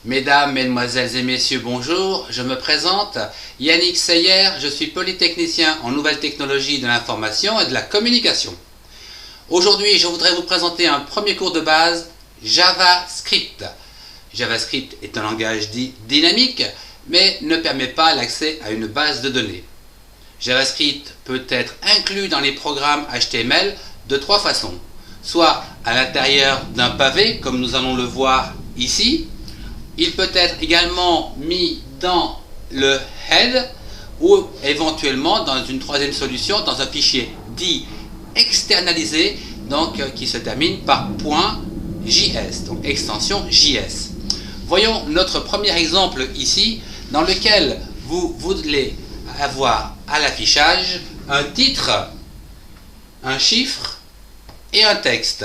Mesdames, Mesdemoiselles et Messieurs, bonjour, je me présente, Yannick Seyer, je suis polytechnicien en nouvelles technologies de l'information et de la communication. Aujourd'hui, je voudrais vous présenter un premier cours de base, JavaScript. JavaScript est un langage dit dynamique, mais ne permet pas l'accès à une base de données. JavaScript peut être inclus dans les programmes HTML de trois façons, soit à l'intérieur d'un pavé, comme nous allons le voir ici. Il peut être également mis dans le head ou éventuellement dans une troisième solution, dans un fichier dit externalisé, donc qui se termine par .js, donc extension JS. Voyons notre premier exemple ici, dans lequel vous voulez avoir à l'affichage un titre, un chiffre et un texte.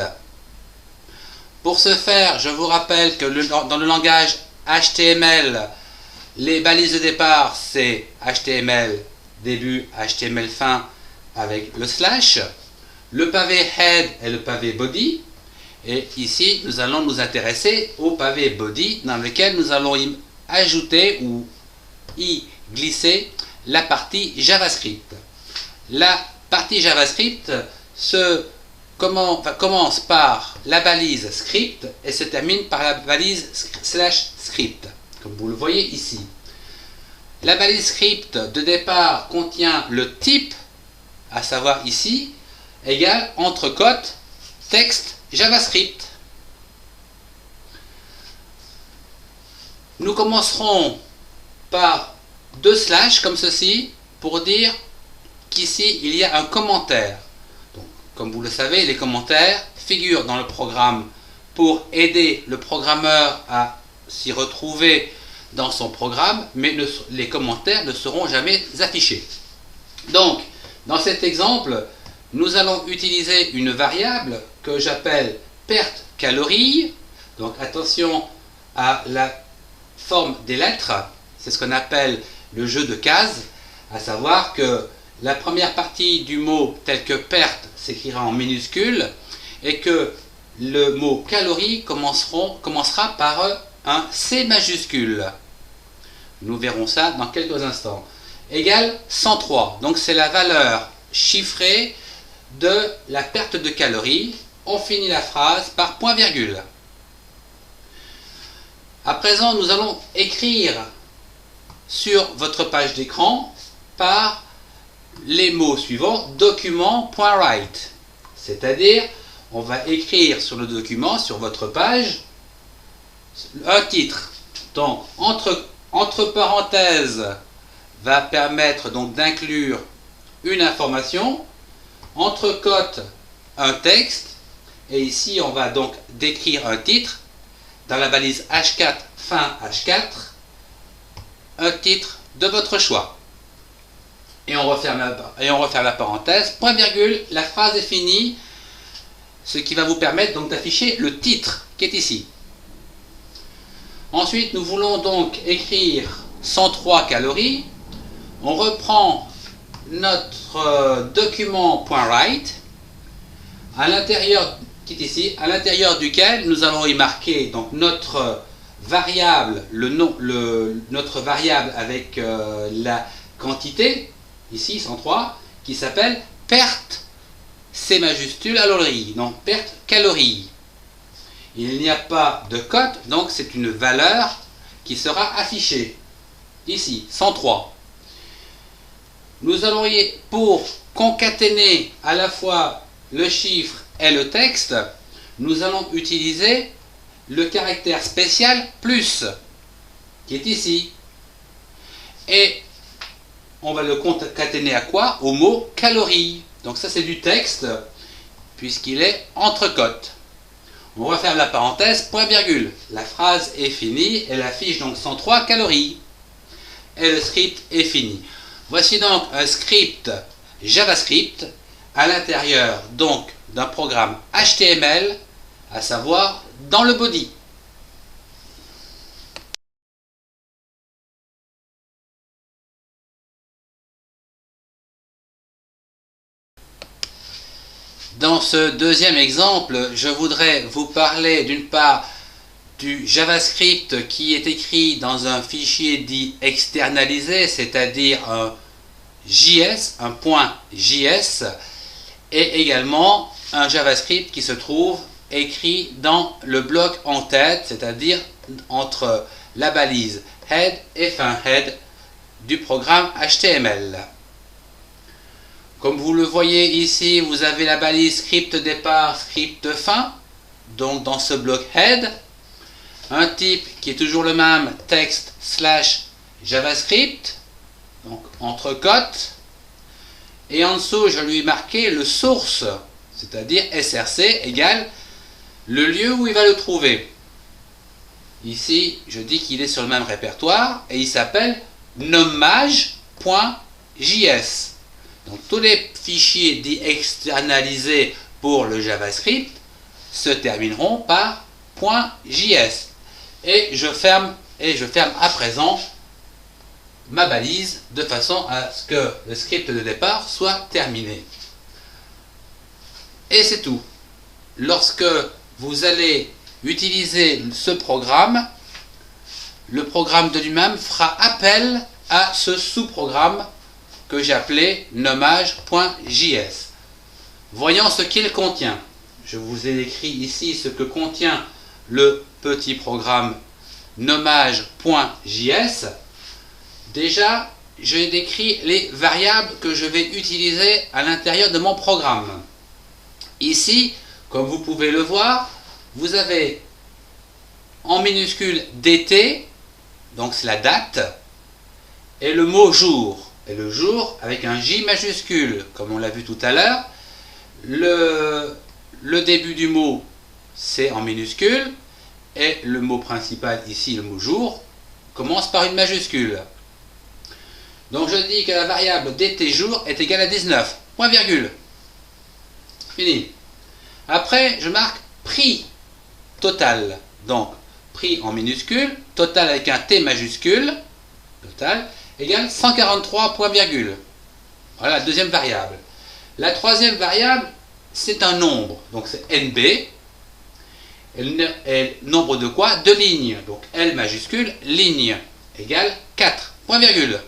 Pour ce faire, je vous rappelle que dans le langage HTML, les balises de départ, c'est HTML début, HTML fin avec le slash. Le pavé head et le pavé body. Et ici, nous allons nous intéresser au pavé body dans lequel nous allons y ajouter ou y glisser la partie JavaScript. La partie JavaScript commence par la balise script et se termine par la balise /script, comme vous le voyez ici. La balise script de départ contient le type, à savoir ici, égale entre-cotes texte JavaScript. Nous commencerons par deux slash comme ceci pour dire qu'ici il y a un commentaire. Donc, comme vous le savez, les commentaires figurent dans le programme pour aider le programmeur à s'y retrouver dans son programme, mais les commentaires ne seront jamais affichés. Donc, dans cet exemple, nous allons utiliser une variable que j'appelle perte calories. Donc, attention à la forme des lettres, c'est ce qu'on appelle le jeu de cases, à savoir que la première partie du mot tel que perte s'écrira en minuscule et que le mot calories commencera par un C majuscule. Nous verrons ça dans quelques instants. Égale 103. Donc c'est la valeur chiffrée de la perte de calories. On finit la phrase par point virgule. À présent, nous allons écrire sur votre page d'écran par les mots suivants, document.write. C'est-à-dire, on va écrire sur le document, sur votre page, un titre. Donc, entre parenthèses, va permettre donc d'inclure une information, entre cotes, un texte, et ici, on va donc décrire un titre, dans la balise H4, fin H4, un titre de votre choix. Et on referme la parenthèse, point virgule, la phrase est finie, ce qui va vous permettre donc d'afficher le titre qui est ici. Ensuite, nous voulons donc écrire 103 calories. On reprend notre document.write à l'intérieur qui est ici, à l'intérieur duquel nous allons y marquer donc notre variable, notre variable avec la quantité, ici 103, qui s'appelle perte C majuscule calories, donc perte calories. Il n'y a pas de cote, donc c'est une valeur qui sera affichée. Ici, 103. Nous allons, pour concaténer à la fois le chiffre et le texte, nous allons utiliser le caractère spécial plus, qui est ici. Et on va le concaténer à quoi? Au mot calories. Donc ça c'est du texte, puisqu'il est entre cotes. On referme la parenthèse, point virgule. La phrase est finie, elle affiche donc 103 calories. Et le script est fini. Voici donc un script JavaScript à l'intérieur donc d'un programme HTML, à savoir dans le body. Dans ce deuxième exemple, je voudrais vous parler d'une part du JavaScript qui est écrit dans un fichier dit externalisé, c'est-à-dire un JS, un point JS, et également un JavaScript qui se trouve écrit dans le bloc en tête, c'est-à-dire entre la balise head et fin head du programme HTML. Comme vous le voyez ici, vous avez la balise script départ, script fin, donc dans ce bloc head, un type qui est toujours le même, text / JavaScript, donc entre cotes, et en dessous je lui ai marqué le source, c'est-à-dire src égale le lieu où il va le trouver. Ici je dis qu'il est sur le même répertoire et il s'appelle nommage.js. Donc tous les fichiers dits externalisés pour le JavaScript se termineront par .js. Et je ferme à présent ma balise de façon à ce que le script de départ soit terminé. Et c'est tout. Lorsque vous allez utiliser ce programme, le programme de lui-même fera appel à ce sous-programme que j'ai appelé nommage.js. Voyons ce qu'il contient. Je vous ai écrit ici ce que contient le petit programme nommage.js. Déjà, j'ai décrit les variables que je vais utiliser à l'intérieur de mon programme. Ici, comme vous pouvez le voir, vous avez en minuscule dt, donc c'est la date, et le mot jour. Et le jour avec un J majuscule, comme on l'a vu tout à l'heure. Le début du mot, c'est en minuscule, et le mot principal ici, le mot jour, commence par une majuscule. Donc je dis que la variable dt jour est égale à 19, point virgule. Fini. Après, je marque prix total. Donc, prix en minuscule, total avec un T majuscule, total, égale 143, point virgule. Voilà la deuxième variable. La troisième variable, c'est un nombre. Donc c'est NB. Et nombre de quoi? De lignes. Donc L majuscule, ligne, égale 4, point virgule.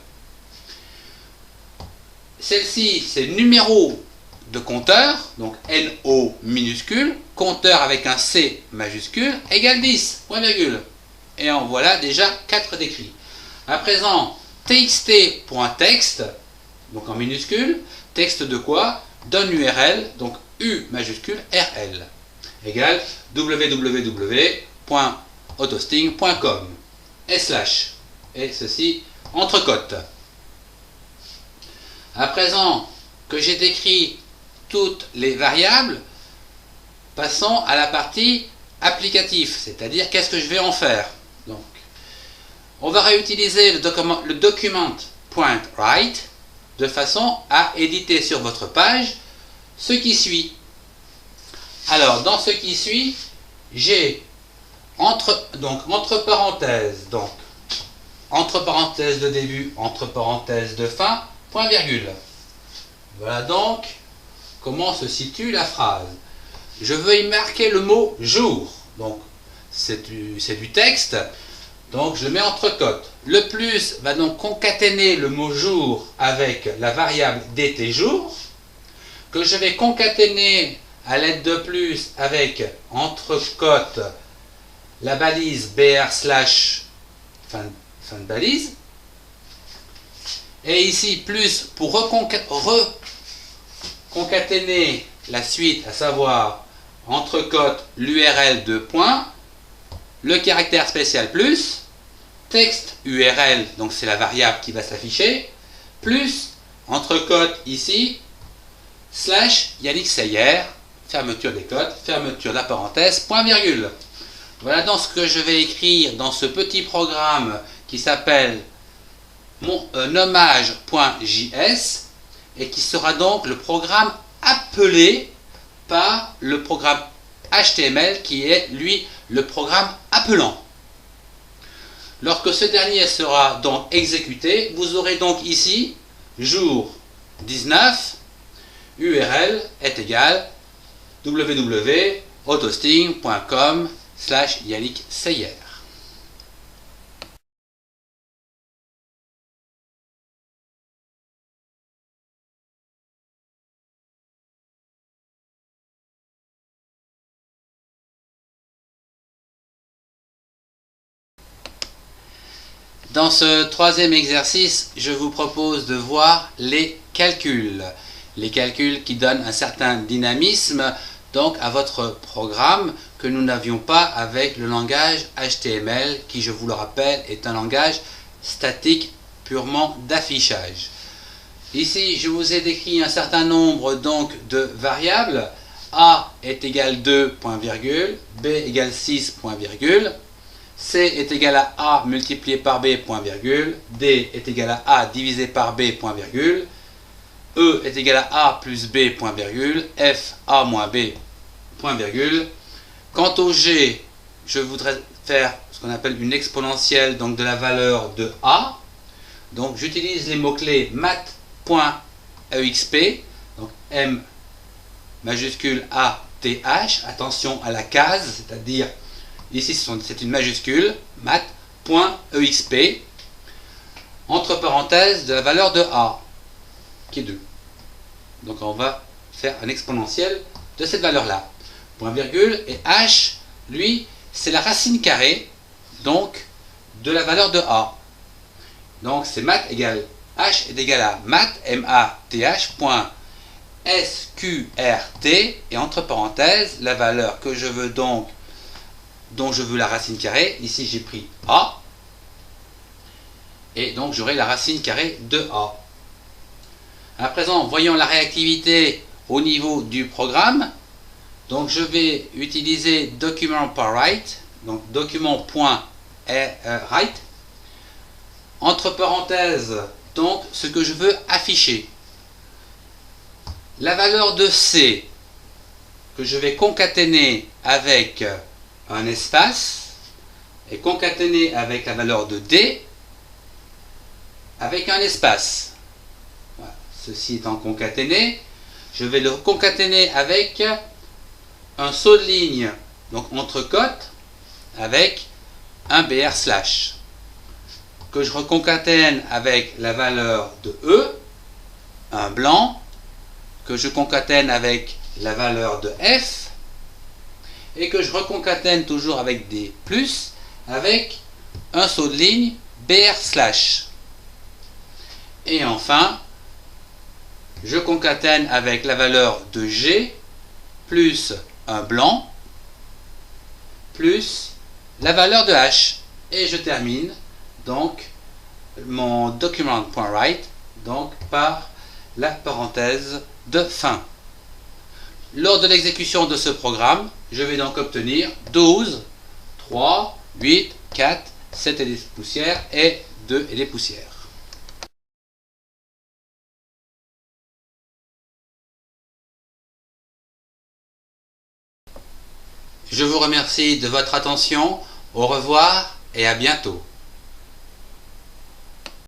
Celle-ci, c'est numéro de compteur, donc NO minuscule, compteur avec un C majuscule, égale 10, point virgule. Et en voilà déjà 4 décrits. À présent, txt.text, donc en minuscule, texte de quoi? D'un URL, donc U majuscule RL, égale www.autosting.com, et ceci entre cotes. À présent que j'ai décrit toutes les variables, passons à la partie applicatif, c'est-à-dire qu'est-ce que je vais en faire. Donc, on va réutiliser le document.write de façon à éditer sur votre page ce qui suit. Alors, dans ce qui suit, j'ai entre parenthèses, entre parenthèses de début, entre parenthèses de fin, point virgule. Voilà donc comment se situe la phrase. Je veux y marquer le mot jour. Donc, c'est du texte. Donc, je le mets entre cotes. Le plus va donc concaténer le mot jour avec la variable dt jour, que je vais concaténer à l'aide de plus avec entre cotes la balise br / fin de balise. Et ici, plus pour reconcaténer la suite, à savoir entre cotes l'URL de points, le caractère spécial plus, texte URL, donc c'est la variable qui va s'afficher, plus, entre cotes ici, / Yannick Seyer, fermeture des cotes, fermeture de la parenthèse, point virgule. Voilà donc ce que je vais écrire dans ce petit programme qui s'appelle nommage.js et qui sera donc le programme appelé par le programme HTML qui est lui le programme appelant. Lorsque ce dernier sera donc exécuté, vous aurez donc ici jour 19, URL est égal www.autosting.com Yannick Seyer. Dans ce troisième exercice, je vous propose de voir les calculs. Les calculs qui donnent un certain dynamisme donc à votre programme que nous n'avions pas avec le langage HTML qui, je vous le rappelle, est un langage statique purement d'affichage. Ici, je vous ai décrit un certain nombre donc de variables. A est égal 2, point virgule, B égale 6, point virgule. C est égal à A multiplié par B, point virgule. D est égal à A divisé par B, point virgule. E est égal à A plus B, point virgule. F, A moins B, point virgule. Quant au G, je voudrais faire ce qu'on appelle une exponentielle donc de la valeur de A. Donc j'utilise les mots-clés math.exp, donc M majuscule A, T, H. Attention à la case, c'est-à-dire ici, c'est une majuscule, math.exp, entre parenthèses de la valeur de A, qui est 2. Donc on va faire un exponentiel de cette valeur-là. Point virgule, et H, lui, c'est la racine carrée, donc, de la valeur de A. Donc c'est math égale, H est égal à math, M-A-T-H, point S-Q-R-T, et entre parenthèses, la valeur que je veux donc dont je veux la racine carrée. Ici, j'ai pris A. Et donc, j'aurai la racine carrée de A. À présent, voyons la réactivité au niveau du programme. Donc, je vais utiliser document.write. Donc, document.write. Entre parenthèses, donc, ce que je veux afficher. La valeur de C, que je vais concaténer avec un espace et concaténé avec la valeur de D avec un espace. Voilà. Ceci étant concaténé, je vais le concaténer avec un saut de ligne, donc entre cotes, avec un BR slash que je reconcatène avec la valeur de E, un blanc, que je concatène avec la valeur de F, et que je reconcatène toujours avec des plus, avec un saut de ligne BR slash. Et enfin, je concatène avec la valeur de G, plus un blanc, plus la valeur de H. Et je termine donc mon document.write donc par la parenthèse de fin. Lors de l'exécution de ce programme, je vais donc obtenir 12, 3, 8, 4, 7 et des poussières et 2 et des poussières. Je vous remercie de votre attention, au revoir et à bientôt.